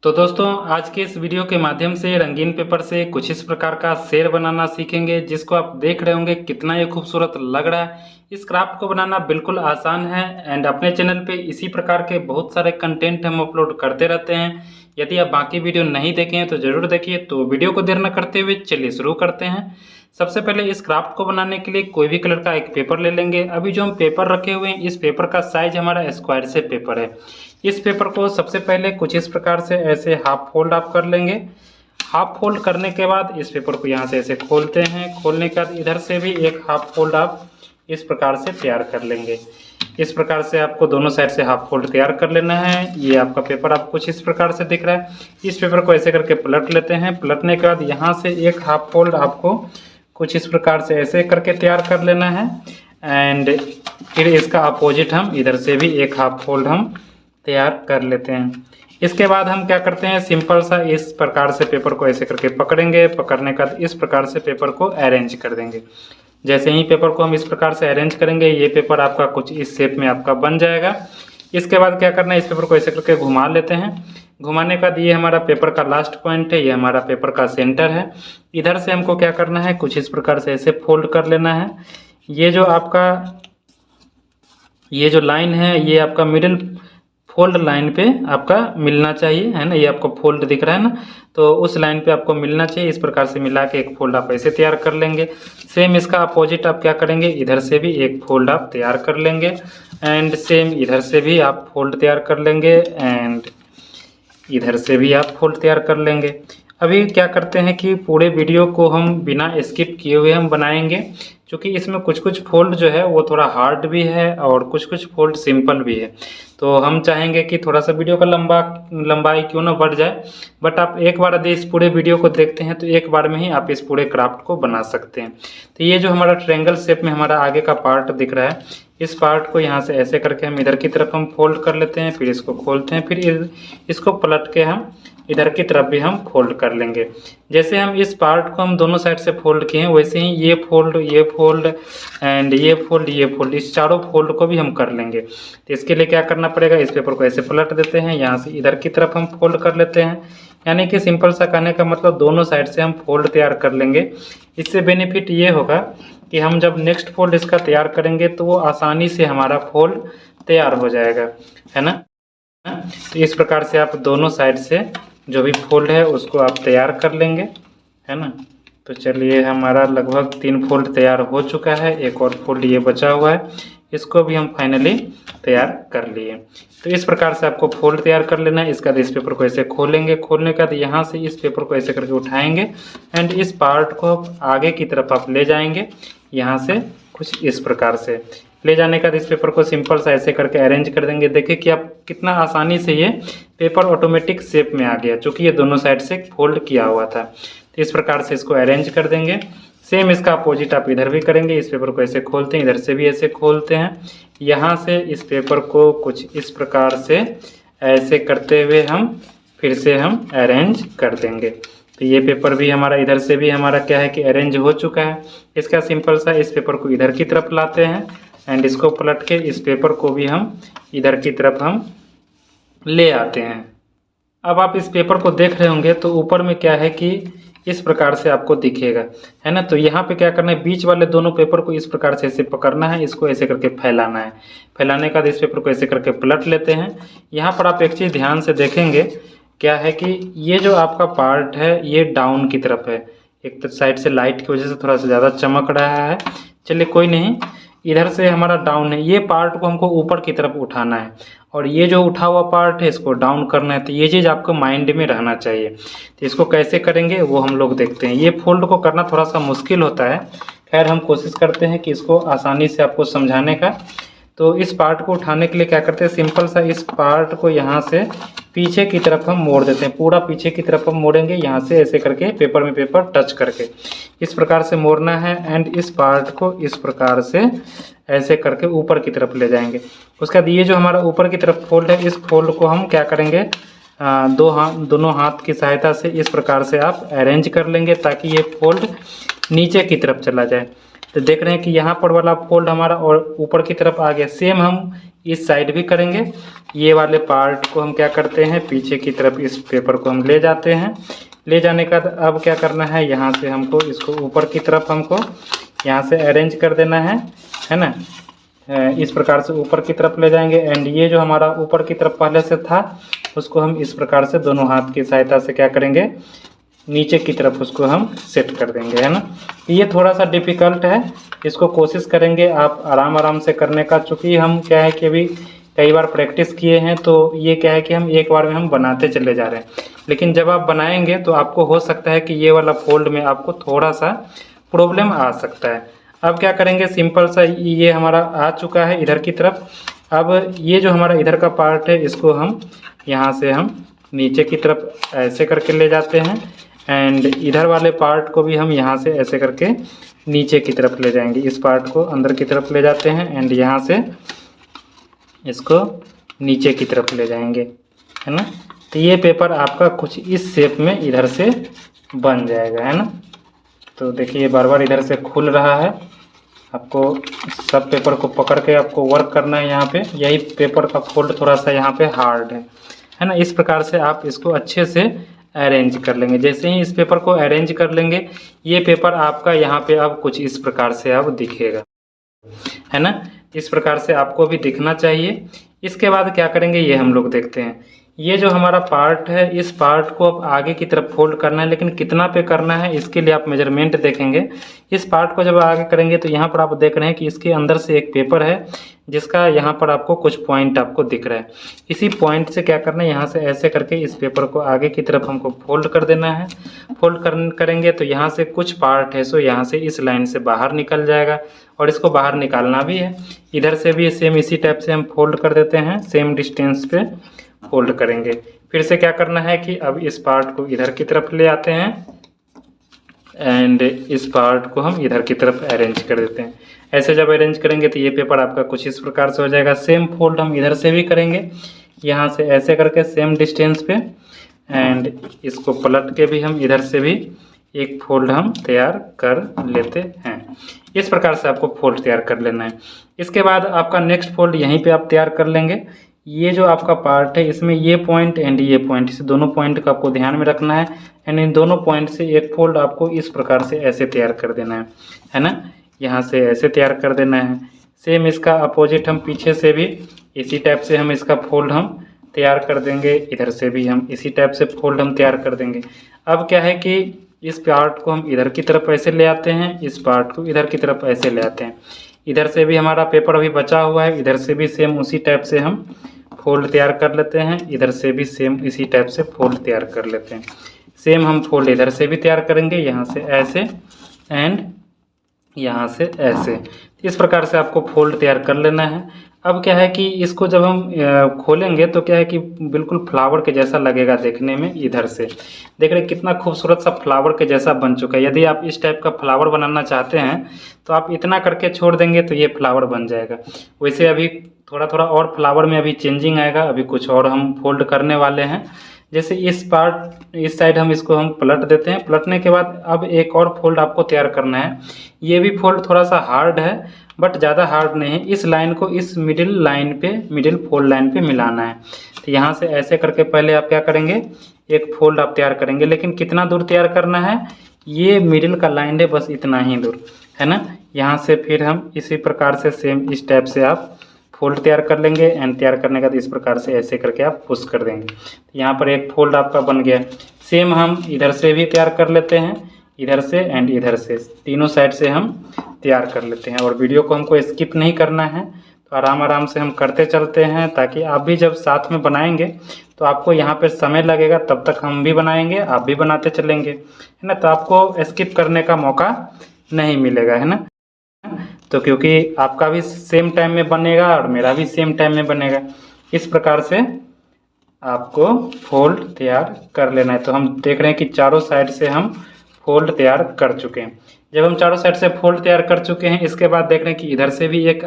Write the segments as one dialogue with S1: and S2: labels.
S1: तो दोस्तों आज के इस वीडियो के माध्यम से रंगीन पेपर से कुछ इस प्रकार का शेर बनाना सीखेंगे, जिसको आप देख रहे होंगे कितना ये खूबसूरत लग रहा है। इस क्राफ्ट को बनाना बिल्कुल आसान है एंड अपने चैनल पे इसी प्रकार के बहुत सारे कंटेंट हम अपलोड करते रहते हैं। यदि आप बाकी वीडियो नहीं देखे हैं तो ज़रूर देखिए। तो वीडियो को देर न करते हुए चलिए शुरू करते हैं। सबसे पहले इस क्राफ्ट को बनाने के लिए कोई भी कलर का एक पेपर ले लेंगे। अभी जो हम पेपर रखे हुए हैं इस पेपर का साइज हमारा स्क्वायर से पेपर है। इस पेपर को सबसे पहले कुछ इस प्रकार से ऐसे हाफ फोल्ड आप कर लेंगे। हाफ फोल्ड करने के बाद इस पेपर को यहाँ से ऐसे खोलते हैं। खोलने के बाद इधर से भी एक हाफ फोल्ड आप इस प्रकार से तैयार कर लेंगे। इस प्रकार से आपको दोनों साइड से हाफ फोल्ड तैयार कर लेना है। ये आपका पेपर आपको कुछ इस प्रकार से दिख रहा है। इस पेपर को ऐसे करके पलट लेते हैं। पलटने के बाद यहाँ से एक हाफ फोल्ड आपको कुछ इस प्रकार से ऐसे करके तैयार कर लेना है एंड फिर इसका अपोजिट हम इधर से भी एक हाफ फोल्ड हम तैयार कर लेते हैं। इसके बाद हम क्या करते हैं, सिंपल सा इस प्रकार से पेपर को ऐसे करके पकड़ेंगे। पकड़ने का इस प्रकार से पेपर को अरेंज कर देंगे। जैसे ही पेपर को हम इस प्रकार से अरेंज करेंगे ये पेपर आपका कुछ इस शेप में आपका बन जाएगा। इसके बाद क्या करना है, इस पेपर को ऐसे करके घुमा लेते हैं। घुमाने के बाद ये हमारा पेपर का लास्ट पॉइंट है, ये हमारा पेपर का सेंटर है। इधर से हमको क्या करना है, कुछ इस प्रकार से ऐसे फोल्ड कर लेना है। ये जो आपका ये जो लाइन है ये आपका मिडिल फोल्ड लाइन पे आपका मिलना चाहिए, है ना। ये आपको फोल्ड दिख रहा है ना, तो उस लाइन पे आपको मिलना चाहिए। इस प्रकार से मिला के एक फोल्ड आप ऐसे तैयार कर लेंगे। सेम इसका अपोजिट आप क्या करेंगे, इधर से भी एक फोल्ड आप तैयार कर लेंगे एंड सेम इधर से भी आप फोल्ड तैयार कर लेंगे एंड इधर से भी आप फोल्ड तैयार कर लेंगे। अभी क्या करते हैं कि पूरे वीडियो को हम बिना स्किप किए हुए हम बनाएंगे, क्योंकि इसमें कुछ कुछ फोल्ड जो है वो थोड़ा हार्ड भी है और कुछ कुछ फोल्ड सिंपल भी है। तो हम चाहेंगे कि थोड़ा सा वीडियो का लंबाई क्यों ना बढ़ जाए, बट आप एक बार यदि इस पूरे वीडियो को देखते हैं तो एक बार में ही आप इस पूरे क्राफ्ट को बना सकते हैं। तो ये जो हमारा ट्रायंगल शेप में हमारा आगे का पार्ट दिख रहा है, इस पार्ट को यहाँ से ऐसे करके हम इधर की तरफ हम फोल्ड कर लेते हैं। फिर इसको खोलते हैं, फिर इसको पलट के हम इधर की तरफ भी हम फोल्ड कर लेंगे। जैसे हम इस पार्ट को हम दोनों साइड से फोल्ड किए हैं वैसे ही ये फोल्ड एंड ये फोल्ड इस चारों फोल्ड को भी हम कर लेंगे। तो इसके लिए क्या करना पड़ेगा, इस पेपर को ऐसे पलट देते हैं, यहाँ से इधर की तरफ हम फोल्ड कर लेते हैं। यानी कि सिंपल सा कहने का मतलब दोनों साइड से हम फोल्ड तैयार कर लेंगे। इससे बेनिफिट ये होगा कि हम जब नेक्स्ट फोल्ड इसका तैयार करेंगे तो वो आसानी से हमारा फोल्ड तैयार हो जाएगा, है ना। तो इस प्रकार से आप दोनों साइड से जो भी फोल्ड है उसको आप तैयार कर लेंगे, है ना। तो चलिए हमारा लगभग 3 फोल्ड तैयार हो चुका है। एक और फोल्ड ये बचा हुआ है, इसको भी हम फाइनली तैयार कर लिए। तो इस प्रकार से आपको फोल्ड तैयार कर लेना है। इसके बाद इस पेपर को ऐसे खोलेंगे। खोलने के बाद यहाँ से इस पेपर को ऐसे करके उठाएंगे एंड इस पार्ट को आगे की तरफ आप ले जाएंगे। यहाँ से कुछ इस प्रकार से ले जाने के बाद इस पेपर को सिंपल सा ऐसे करके अरेंज कर देंगे। देखिए कि आप कितना आसानी से ये पेपर ऑटोमेटिक शेप में आ गया, क्योंकि ये दोनों साइड से फोल्ड किया हुआ था। तो इस प्रकार से इसको अरेंज कर देंगे। सेम इसका अपोजिट आप इधर भी करेंगे। इस पेपर को ऐसे खोलते हैं, इधर से भी ऐसे खोलते हैं। यहाँ से इस पेपर को कुछ इस प्रकार से ऐसे करते हुए हम फिर से हम अरेंज कर देंगे। तो ये पेपर भी हमारा इधर से भी हमारा क्या है कि अरेंज हो चुका है। इसका सिंपल सा इस पेपर को इधर की तरफ लाते हैं एंड इसको पलट के इस पेपर को भी हम इधर की तरफ हम ले आते हैं। अब आप इस पेपर को देख रहे होंगे तो ऊपर में क्या है कि इस प्रकार से आपको दिखेगा, है ना। तो यहाँ पे क्या करना है, बीच वाले दोनों पेपर को इस प्रकार से ऐसे पकड़ना है, इसको ऐसे करके फैलाना है। फैलाने के बाद इस पेपर को ऐसे करके पलट लेते हैं। यहाँ पर आप एक चीज़ ध्यान से देखेंगे, क्या है कि ये जो आपका पार्ट है ये डाउन की तरफ है। एक साइड से लाइट की वजह से थोड़ा सा ज़्यादा चमक रहा है, चलिए कोई नहीं। इधर से हमारा डाउन है, ये पार्ट को हमको ऊपर की तरफ उठाना है और ये जो उठा हुआ पार्ट है इसको डाउन करना है। तो ये चीज़ आपको माइंड में रहना चाहिए। तो इसको कैसे करेंगे वो हम लोग देखते हैं। ये फोल्ड को करना थोड़ा सा मुश्किल होता है, खैर हम कोशिश करते हैं कि इसको आसानी से आपको समझाने का। तो इस पार्ट को उठाने के लिए क्या करते हैं, सिंपल सा इस पार्ट को यहाँ से पीछे की तरफ हम मोड़ देते हैं। पूरा पीछे की तरफ हम मोड़ेंगे, यहाँ से ऐसे करके पेपर में पेपर टच करके इस प्रकार से मोड़ना है एंड इस पार्ट को इस प्रकार से ऐसे करके ऊपर की तरफ ले जाएंगे। उसके बाद ये जो हमारा ऊपर की तरफ फोल्ड है, इस फोल्ड को हम क्या करेंगे, दोनों हाथ की सहायता से इस प्रकार से आप अरेंज कर लेंगे ताकि ये फोल्ड नीचे की तरफ चला जाए। तो देख रहे हैं कि यहाँ पर वाला फोल्ड हमारा और ऊपर की तरफ आ गया। सेम हम इस साइड भी करेंगे। ये वाले पार्ट को हम क्या करते हैं, पीछे की तरफ इस पेपर को हम ले जाते हैं। ले जाने का अब क्या करना है, यहाँ से हमको इसको ऊपर की तरफ हमको यहाँ से अरेंज कर देना है ना। इस प्रकार से ऊपर की तरफ ले जाएंगे। एंड ये जो हमारा ऊपर की तरफ पहले से था उसको हम इस प्रकार से दोनों हाथ की सहायता से क्या करेंगे, नीचे की तरफ उसको हम सेट कर देंगे, है ना। ये थोड़ा सा डिफ़िकल्ट है, इसको कोशिश करेंगे आप आराम आराम से करने का। चूँकि हम क्या है कि अभी कई बार प्रैक्टिस किए हैं तो ये क्या है कि हम एक बार में हम बनाते चले जा रहे हैं, लेकिन जब आप बनाएंगे तो आपको हो सकता है कि ये वाला फोल्ड में आपको थोड़ा सा प्रॉब्लम आ सकता है। अब क्या करेंगे, सिंपल सा ये हमारा आ चुका है इधर की तरफ। अब ये जो हमारा इधर का पार्ट है इसको हम यहाँ से हम नीचे की तरफ ऐसे करके ले जाते हैं। एंड इधर वाले पार्ट को भी हम यहाँ से ऐसे करके नीचे की तरफ ले जाएंगे। इस पार्ट को अंदर की तरफ ले जाते हैं एंड यहाँ से इसको नीचे की तरफ ले जाएंगे, है ना। तो ये पेपर आपका कुछ इस शेप में इधर से बन जाएगा, है ना। तो देखिए बार बार इधर से खुल रहा है। आपको सब पेपर को पकड़ के आपको वर्क करना है यहाँ पे। यही पेपर का फोल्ड थोड़ा सा यहाँ पे हार्ड है ना। इस प्रकार से आप इसको अच्छे से अरेंज कर लेंगे। जैसे ही इस पेपर को अरेंज कर लेंगे, ये पेपर आपका यहाँ पे अब कुछ इस प्रकार से अब दिखेगा, है ना। इस प्रकार से आपको भी दिखना चाहिए। इसके बाद क्या करेंगे ये हम लोग देखते हैं। ये जो हमारा पार्ट है इस पार्ट को अब आगे की तरफ फोल्ड करना है, लेकिन कितना पे करना है इसके लिए आप मेजरमेंट देखेंगे। इस पार्ट को जब आगे करेंगे तो यहाँ पर आप देख रहे हैं कि इसके अंदर से एक पेपर है जिसका यहाँ पर आपको कुछ पॉइंट आपको दिख रहा है। इसी पॉइंट से क्या करना है, यहाँ से ऐसे करके इस पेपर को आगे की तरफ हमको फोल्ड कर देना है। फोल्ड करेंगे तो यहाँ से कुछ पार्ट है सो यहाँ से इस लाइन से बाहर निकल जाएगा और इसको बाहर निकालना भी है। इधर से भी सेम इसी टाइप से हम फोल्ड कर देते हैं, सेम डिस्टेंस पे फोल्ड करेंगे। फिर से क्या करना है कि अब इस पार्ट को इधर की तरफ ले आते हैं एंड इस पार्ट को हम इधर की तरफ अरेंज कर देते हैं। ऐसे जब अरेंज करेंगे तो ये पेपर आपका कुछ इस प्रकार से हो जाएगा। सेम फोल्ड हम इधर से भी करेंगे, यहाँ से ऐसे करके सेम डिस्टेंस पे। एंड इसको पलट के भी हम इधर से भी एक फोल्ड हम तैयार कर लेते हैं। इस प्रकार से आपको फोल्ड तैयार कर लेना है। इसके बाद आपका नेक्स्ट फोल्ड यहीं पे आप तैयार कर लेंगे। ये जो आपका पार्ट है इसमें ये पॉइंट एंड ये पॉइंट, इस दोनों पॉइंट का आपको ध्यान में रखना है। एंड इन दोनों पॉइंट से एक फोल्ड आपको इस प्रकार से ऐसे तैयार कर देना है ना। यहाँ से ऐसे तैयार कर देना है। सेम इसका अपोजिट हम पीछे से भी इसी टाइप से हम इसका फोल्ड हम तैयार कर देंगे। इधर से भी हम इसी टाइप से फोल्ड हम तैयार कर देंगे। अब क्या है कि इस पार्ट को हम इधर की तरफ ऐसे ले आते हैं, इस पार्ट को इधर की तरफ ऐसे ले आते हैं। इधर से भी हमारा पेपर अभी बचा हुआ है, इधर से भी सेम उसी टाइप से हम फोल्ड तैयार कर लेते हैं। इधर से भी सेम इसी टाइप से फोल्ड तैयार कर लेते हैं। सेम हम फोल्ड इधर से भी तैयार करेंगे, यहाँ से ऐसे एंड यहाँ से ऐसे। इस प्रकार से आपको फोल्ड तैयार कर लेना है। अब क्या है कि इसको जब हम खोलेंगे तो क्या है कि बिल्कुल फ्लावर के जैसा लगेगा देखने में। इधर से देख रहे कितना खूबसूरत सा फ्लावर के जैसा बन चुका है। यदि आप इस टाइप का फ्लावर बनाना चाहते हैं तो आप इतना करके छोड़ देंगे तो ये फ्लावर बन जाएगा। वैसे अभी थोड़ा थोड़ा और फ्लावर में अभी चेंजिंग आएगा, अभी कुछ और हम फोल्ड करने वाले हैं। जैसे इस साइड हम इसको हम पलट देते हैं। पलटने के बाद अब एक और फोल्ड आपको तैयार करना है। ये भी फोल्ड थोड़ा सा हार्ड है बट ज़्यादा हार्ड नहीं है। इस लाइन को इस मिडिल फोल्ड लाइन पे मिलाना है। तो यहाँ से ऐसे करके पहले आप क्या करेंगे, एक फोल्ड आप तैयार करेंगे। लेकिन कितना दूर तैयार करना है, ये मिडिल का लाइन है बस इतना ही दूर, है ना। यहाँ से फिर हम इसी प्रकार से सेम इस टाइप से आप फोल्ड तैयार कर लेंगे। एंड तैयार करने का तो इस प्रकार से ऐसे करके आप पुश कर देंगे। यहाँ पर एक फोल्ड आपका बन गया। सेम हम इधर से भी तैयार कर लेते हैं, इधर से एंड इधर से, तीनों साइड से हम तैयार कर लेते हैं। और वीडियो को हमको स्किप नहीं करना है, तो आराम आराम से हम करते चलते हैं, ताकि आप भी जब साथ में बनाएंगे तो आपको यहाँ पर समय लगेगा, तब तक हम भी बनाएंगे, आप भी बनाते चलेंगे, है ना। तो आपको स्किप करने का मौका नहीं मिलेगा, है ना। तो क्योंकि आपका भी सेम टाइम में बनेगा और मेरा भी सेम टाइम में बनेगा। इस प्रकार से आपको फोल्ड तैयार कर लेना है। तो हम देख रहे हैं कि चारों साइड से हम फोल्ड तैयार कर चुके हैं। जब हम चारों साइड से फोल्ड तैयार कर चुके हैं, इसके बाद देख रहे हैं कि इधर से भी एक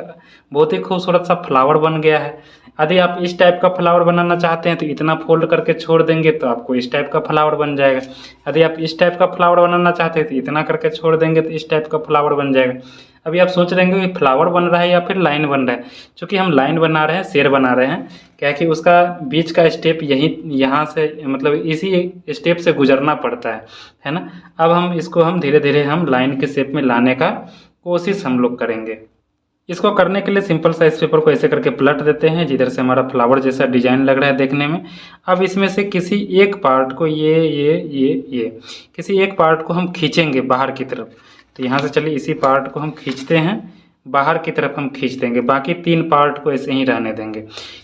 S1: बहुत ही खूबसूरत सा फ्लावर बन गया है। यदि आप इस टाइप का फ्लावर बनाना चाहते हैं तो इतना फोल्ड करके छोड़ देंगे तो आपको इस टाइप का फ्लावर बन जाएगा। यदि आप इस टाइप का फ्लावर बनाना चाहते हैं तो इतना करके छोड़ देंगे तो इस टाइप का फ्लावर बन जाएगा। अभी आप सोच रहे हैं कि फ्लावर बन रहा है या फिर लाइन बन रहा है। चूँकि हम लाइन बना रहे हैं, शेर बना रहे हैं, क्या कि उसका बीच का स्टेप यहाँ से मतलब इसी स्टेप से गुजरना पड़ता है ना। अब हम धीरे धीरे हम लाइन के शेप में लाने का कोशिश हम लोग करेंगे। इसको करने के लिए सिंपल सा इस पेपर को ऐसे करके पलट देते हैं जिधर से हमारा फ्लावर जैसा डिजाइन लग रहा है देखने में। अब इसमें से किसी एक पार्ट को ये किसी एक पार्ट को हम खींचेंगे बाहर की तरफ। तो यहाँ से चलिए इसी पार्ट को हम खींचते हैं, बाहर की तरफ हम खींच देंगे, बाकी 3 पार्ट को ऐसे ही रहने देंगे।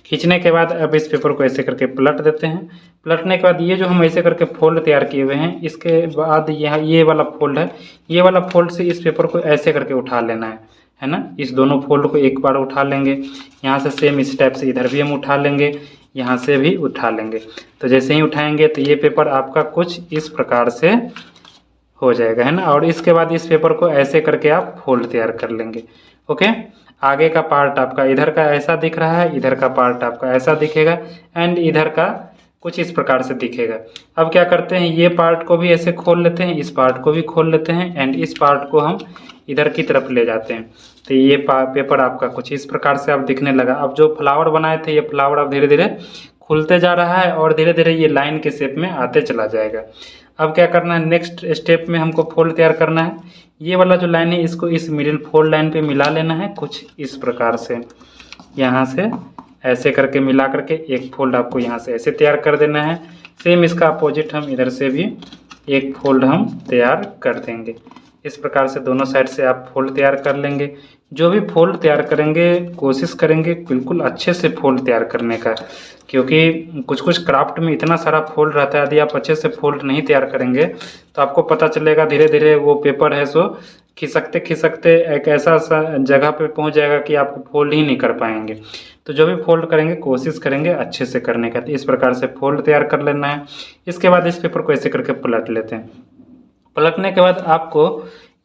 S1: खींचने के बाद अब इस पेपर को ऐसे करके पलट देते हैं। पलटने के बाद ये जो हम ऐसे करके फोल्ड तैयार किए हुए हैं, इसके बाद यहाँ ये वाला फोल्ड है, ये वाला फोल्ड से इस पेपर को ऐसे करके उठा लेना है ना। इस दोनों फोल्ड को एक बार उठा लेंगे। यहाँ से सेम इस टाइप से इधर भी हम उठा लेंगे, यहाँ से भी उठा लेंगे। तो जैसे ही उठाएंगे तो ये पेपर आपका कुछ इस प्रकार से हो जाएगा, है ना। और इसके बाद इस पेपर को ऐसे करके आप फोल्ड तैयार कर लेंगे। ओके, आगे का पार्ट आपका इधर का ऐसा दिख रहा है, इधर का पार्ट आपका ऐसा दिखेगा एंड इधर का कुछ इस प्रकार से दिखेगा। अब क्या करते हैं, ये पार्ट को भी ऐसे खोल लेते हैं, इस पार्ट को भी खोल लेते हैं एंड इस पार्ट को हम इधर की तरफ ले जाते हैं। तो ये पेपर आपका कुछ इस प्रकार से अब दिखने लगा। अब जो फ्लावर बनाए थे, ये फ्लावर अब धीरे धीरे खुलते जा रहा है और धीरे धीरे ये लाइन के शेप में आते चला जाएगा। अब क्या करना है, नेक्स्ट स्टेप में हमको फोल्ड तैयार करना है। ये वाला जो लाइन है इसको इस मिडिल फोल्ड लाइन पे मिला लेना है कुछ इस प्रकार से। यहाँ से ऐसे करके मिला करके एक फोल्ड आपको यहाँ से ऐसे तैयार कर देना है। सेम इसका अपोजिट हम इधर से भी एक फोल्ड हम तैयार कर देंगे। इस प्रकार से दोनों साइड से आप फोल्ड तैयार कर लेंगे। जो भी फोल्ड तैयार करेंगे कोशिश करेंगे बिल्कुल अच्छे से फोल्ड तैयार करने का, क्योंकि कुछ कुछ क्राफ्ट में इतना सारा फोल्ड रहता है। यदि आप अच्छे से फोल्ड नहीं तैयार करेंगे तो आपको पता चलेगा धीरे धीरे वो पेपर है सो खिसकते खिसकते एक ऐसा जगह पे पहुंच जाएगा कि आप फोल्ड ही नहीं कर पाएंगे। तो जो भी फोल्ड करेंगे कोशिश करेंगे अच्छे से करने का। तो इस प्रकार से फोल्ड तैयार कर लेना है। इसके बाद इस पेपर को ऐसे करके पलट लेते हैं। पलटने के बाद आपको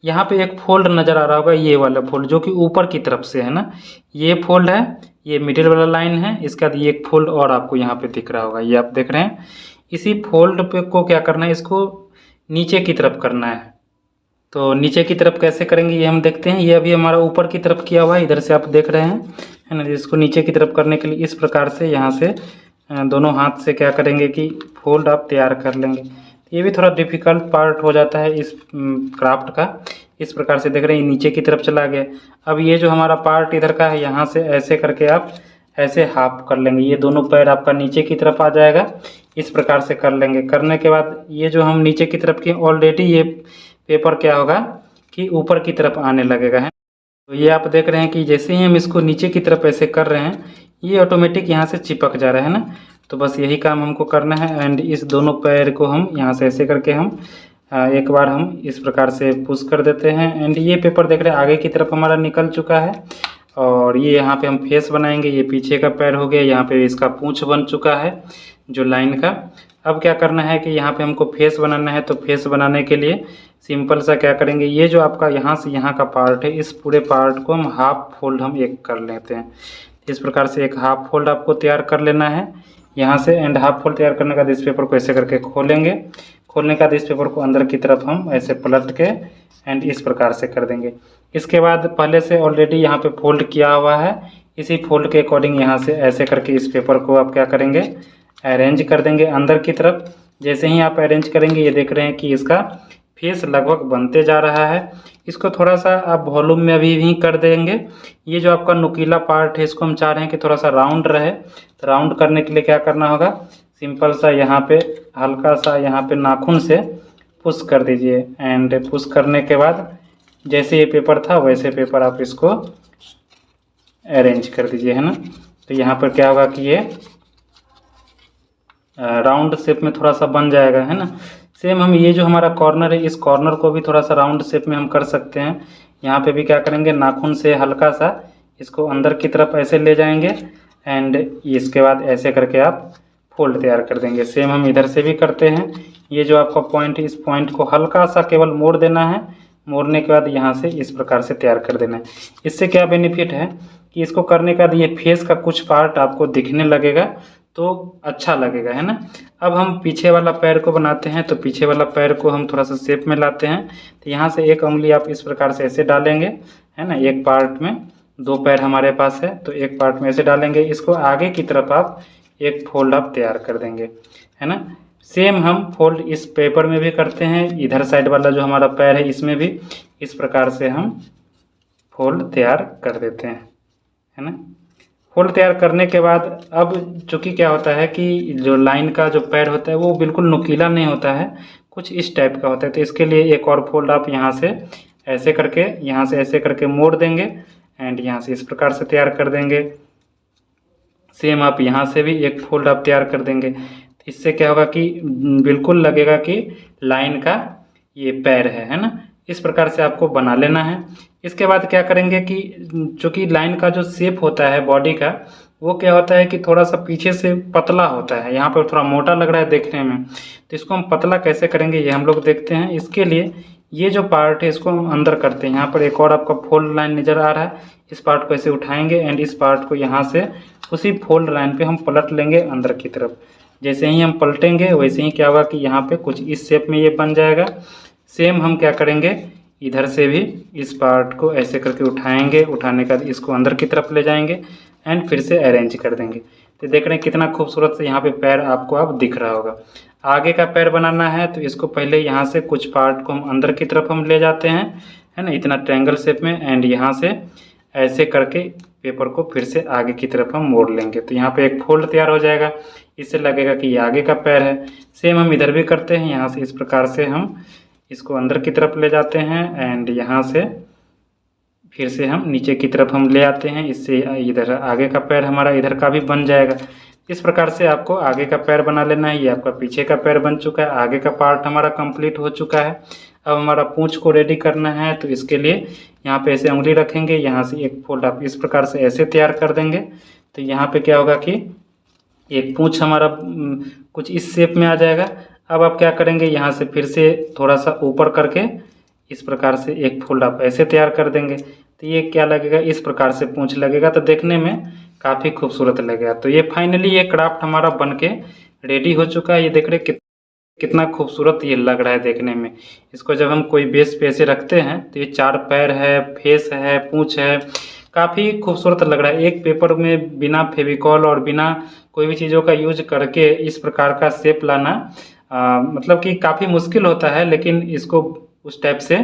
S1: यहाँ पे एक फोल्ड नज़र आ रहा होगा, ये वाला फोल्ड जो कि ऊपर की तरफ से है ना। ये फोल्ड है, ये मिडिल वाला लाइन है। इसके बाद ये एक फोल्ड और आपको यहाँ पे दिख रहा होगा, ये आप देख रहे हैं। इसी फोल्ड पे को क्या करना है, इसको नीचे की तरफ करना है। तो नीचे की तरफ कैसे करेंगे ये हम देखते हैं। ये अभी हमारा ऊपर की तरफ किया हुआ है, इधर से आप देख रहे हैं, है ना। इसको नीचे की तरफ करने के लिए इस प्रकार से यहाँ से दोनों हाथ से क्या करेंगे कि फोल्ड आप तैयार कर लेंगे। ये भी थोड़ा डिफ़िकल्ट पार्ट हो जाता है इस क्राफ्ट का। इस प्रकार से देख रहे हैं नीचे की तरफ चला गया। अब ये जो हमारा पार्ट इधर का है, यहाँ से ऐसे करके आप ऐसे हाफ कर लेंगे। ये दोनों पैर आपका नीचे की तरफ आ जाएगा। इस प्रकार से कर लेंगे। करने के बाद ये जो हम नीचे की तरफ किए ऑलरेडी ये पेपर क्या होगा कि ऊपर की तरफ आने लगेगा, है। तो ये आप देख रहे हैं कि जैसे ही हम इसको नीचे की तरफ ऐसे कर रहे हैं ये ऑटोमेटिक यहाँ से चिपक जा रहा है ना। तो बस यही काम हमको करना है एंड इस दोनों पैर को हम यहाँ से ऐसे करके हम एक बार हम इस प्रकार से पुश कर देते हैं एंड ये पेपर देख रहे हैं आगे की तरफ हमारा निकल चुका है। और ये यहाँ पे हम फेस बनाएंगे। ये पीछे का पैर हो गया, यहाँ पे इसका पूँछ बन चुका है जो लाइन का। अब क्या करना है कि यहाँ पे हमको फेस बनाना है। तो फेस बनाने के लिए सिंपल सा क्या करेंगे, ये जो आपका यहाँ से यहाँ का पार्ट है, इस पूरे पार्ट को हम हाफ फोल्ड हम एक कर लेते हैं। इस प्रकार से एक हाफ फोल्ड आपको तैयार कर लेना है यहाँ से एंड हाफ फोल्ड तैयार करने के बाद इस पेपर को ऐसे करके खोलेंगे। खोलने के बाद इस पेपर को अंदर की तरफ हम ऐसे पलट के एंड इस प्रकार से कर देंगे। इसके बाद पहले से ऑलरेडी यहाँ पे फोल्ड किया हुआ है, इसी फोल्ड के अकॉर्डिंग यहाँ से ऐसे करके इस पेपर को आप क्या करेंगे अरेंज कर देंगे अंदर की तरफ। जैसे ही आप अरेंज करेंगे ये देख रहे हैं कि इसका फेस लगभग बनते जा रहा है। इसको थोड़ा सा आप वॉल्यूम में अभी भी कर देंगे। ये जो आपका नुकीला पार्ट है इसको हम चाह रहे हैं कि थोड़ा सा राउंड रहे। तो राउंड करने के लिए क्या करना होगा, सिंपल सा यहाँ पे हल्का सा यहाँ पे नाखून से पुश कर दीजिए एंड पुश करने के बाद जैसे ये पेपर था वैसे पेपर आप इसको अरेंज कर दीजिए, है ना। तो यहाँ पर क्या होगा कि ये राउंड शेप में थोड़ा सा बन जाएगा, है ना। सेम हम ये जो हमारा कॉर्नर है इस कॉर्नर को भी थोड़ा सा राउंड शेप में हम कर सकते हैं। यहाँ पे भी क्या करेंगे नाखून से हल्का सा इसको अंदर की तरफ ऐसे ले जाएंगे एंड इसके बाद ऐसे करके आप फोल्ड तैयार कर देंगे। सेम हम इधर से भी करते हैं। ये जो आपका पॉइंट है इस पॉइंट को हल्का सा केवल मोड़ देना है। मोड़ने के बाद यहाँ से इस प्रकार से तैयार कर देना है। इससे क्या बेनिफिट है कि इसको करने के बाद ये फेस का कुछ पार्ट आपको दिखने लगेगा तो अच्छा लगेगा, है ना। अब हम पीछे वाला पैर को बनाते हैं, तो पीछे वाला पैर को हम थोड़ा सा शेप में लाते हैं। तो यहाँ से एक उंगली आप इस प्रकार से ऐसे डालेंगे, है ना। एक पार्ट में 2 पैर हमारे पास है, तो एक पार्ट में ऐसे डालेंगे। इसको आगे की तरफ आप एक फोल्ड आप तैयार कर देंगे, है ना। सेम हम फोल्ड इस पेपर में भी करते हैं, इधर साइड वाला जो हमारा पैर है इसमें भी इस प्रकार से हम फोल्ड तैयार कर देते हैं, है ना। फोल्ड तैयार करने के बाद अब चूँकि क्या होता है कि जो लाइन का जो पैर होता है वो बिल्कुल नुकीला नहीं होता है, कुछ इस टाइप का होता है। तो इसके लिए एक और फोल्ड आप यहाँ से ऐसे करके, यहाँ से ऐसे करके मोड़ देंगे एंड यहाँ से इस प्रकार से तैयार कर देंगे। सेम आप यहाँ से भी एक फोल्ड आप तैयार कर देंगे। इससे क्या होगा कि बिल्कुल लगेगा कि लाइन का ये पैर है ना। इस प्रकार से आपको बना लेना है। इसके बाद क्या करेंगे कि चूँकि लाइन का जो शेप होता है बॉडी का, वो क्या होता है कि थोड़ा सा पीछे से पतला होता है, यहाँ पर थोड़ा मोटा लग रहा है देखने में। तो इसको हम पतला कैसे करेंगे ये हम लोग देखते हैं। इसके लिए ये जो पार्ट है इसको हम अंदर करते हैं। यहाँ पर एक और आपका फोल्ड लाइन नज़र आ रहा है, इस पार्ट को ऐसे उठाएंगे एंड इस पार्ट को यहाँ से उसी फोल्ड लाइन पे हम पलट लेंगे अंदर की तरफ। जैसे ही हम पलटेंगे वैसे ही क्या होगा कि यहाँ पे कुछ इस शेप में ये बन जाएगा। सेम हम क्या करेंगे, इधर से भी इस पार्ट को ऐसे करके उठाएंगे, उठाने के बाद इसको अंदर की तरफ ले जाएंगे एंड फिर से अरेंज कर देंगे। तो देख रहे हैं कितना खूबसूरत से यहाँ पे पैर आपको अब दिख रहा होगा। आगे का पैर बनाना है तो इसको पहले यहाँ से कुछ पार्ट को हम अंदर की तरफ हम ले जाते हैं, है ना, इतना ट्रायंगल शेप में। एंड यहाँ से ऐसे करके पेपर को फिर से आगे की तरफ हम मोड़ लेंगे, तो यहाँ पे एक फोल्ड तैयार हो जाएगा। इससे लगेगा कि ये आगे का पैर है। सेम हम इधर भी करते हैं, यहाँ से इस प्रकार से हम इसको अंदर की तरफ ले जाते हैं एंड यहाँ से फिर से हम नीचे की तरफ हम ले आते हैं। इससे इधर आगे का पैर हमारा इधर का भी बन जाएगा। इस प्रकार से आपको आगे का पैर बना लेना है। ये आपका पीछे का पैर बन चुका है, आगे का पार्ट हमारा कंप्लीट हो चुका है। अब हमारा पूंछ को रेडी करना है, तो इसके लिए यहाँ पे ऐसे उंगली रखेंगे, यहाँ से एक फोल्ड आप इस प्रकार से ऐसे तैयार कर देंगे। तो यहाँ पे क्या होगा कि एक पूंछ हमारा कुछ इस शेप में आ जाएगा। अब आप क्या करेंगे, यहाँ से फिर से थोड़ा सा ऊपर करके इस प्रकार से एक फोल्ड आप ऐसे तैयार कर देंगे। तो ये क्या लगेगा, इस प्रकार से पूंछ लगेगा, तो देखने में काफ़ी खूबसूरत लगेगा। तो ये फाइनली ये क्राफ्ट हमारा बन के रेडी हो चुका है। ये देख रहे कितना खूबसूरत ये लग रहा है देखने में। इसको जब हम कोई बेस पे ऐसे रखते हैं तो ये 4 पैर है, फेस है, पूंछ है, काफ़ी खूबसूरत लग रहा है। एक पेपर में बिना फेविकॉल और बिना कोई भी चीज़ों का यूज करके इस प्रकार का शेप लाना मतलब कि काफ़ी मुश्किल होता है, लेकिन इसको उस टाइप से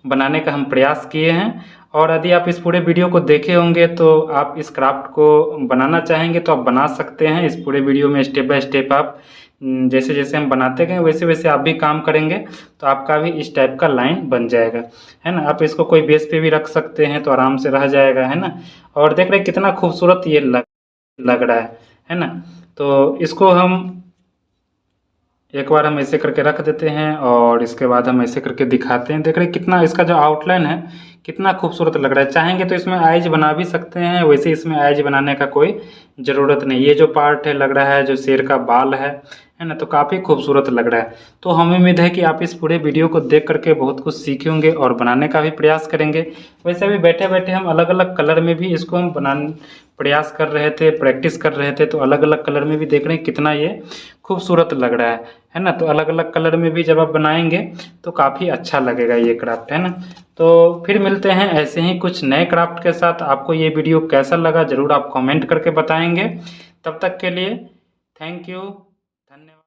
S1: बनाने का हम प्रयास किए हैं। और यदि आप इस पूरे वीडियो को देखे होंगे तो आप इस क्राफ्ट को बनाना चाहेंगे तो आप बना सकते हैं। इस पूरे वीडियो में स्टेप बाय स्टेप आप जैसे जैसे हम बनाते गए वैसे वैसे आप भी काम करेंगे तो आपका भी इस टाइप का लाइन बन जाएगा, है ना। आप इसको कोई बेस पे भी रख सकते हैं तो आराम से रह जाएगा, है ना। और देख रहे हैं कितना खूबसूरत ये लग रहा है ना। तो इसको हम एक बार हम ऐसे करके रख देते हैं और इसके बाद हम ऐसे करके दिखाते हैं। देख रहे हैं कितना इसका जो आउटलाइन है कितना खूबसूरत लग रहा है। चाहेंगे तो इसमें आइज बना भी सकते हैं, वैसे इसमें आइज बनाने का कोई ज़रूरत नहीं। ये जो पार्ट है लग रहा है जो शेर का बाल है ना, तो काफ़ी खूबसूरत लग रहा है। तो हमें उम्मीद है कि आप इस पूरे वीडियो को देख करके बहुत कुछ सीखेंगे और बनाने का भी प्रयास करेंगे। वैसे भी बैठे बैठे हम अलग अलग कलर में भी इसको हम बनाने प्रयास कर रहे थे, प्रैक्टिस कर रहे थे। तो अलग अलग कलर में भी देख रहे हैं कितना ये खूबसूरत लग रहा है ना। तो अलग अलग कलर में भी जब आप बनाएंगे तो काफ़ी अच्छा लगेगा ये क्राफ्ट, है ना। तो फिर मिलते हैं ऐसे ही कुछ नए क्राफ्ट के साथ। आपको ये वीडियो कैसा लगा ज़रूर आप कमेंट करके बताएंगे। तब तक के लिए थैंक यू, धन्यवाद।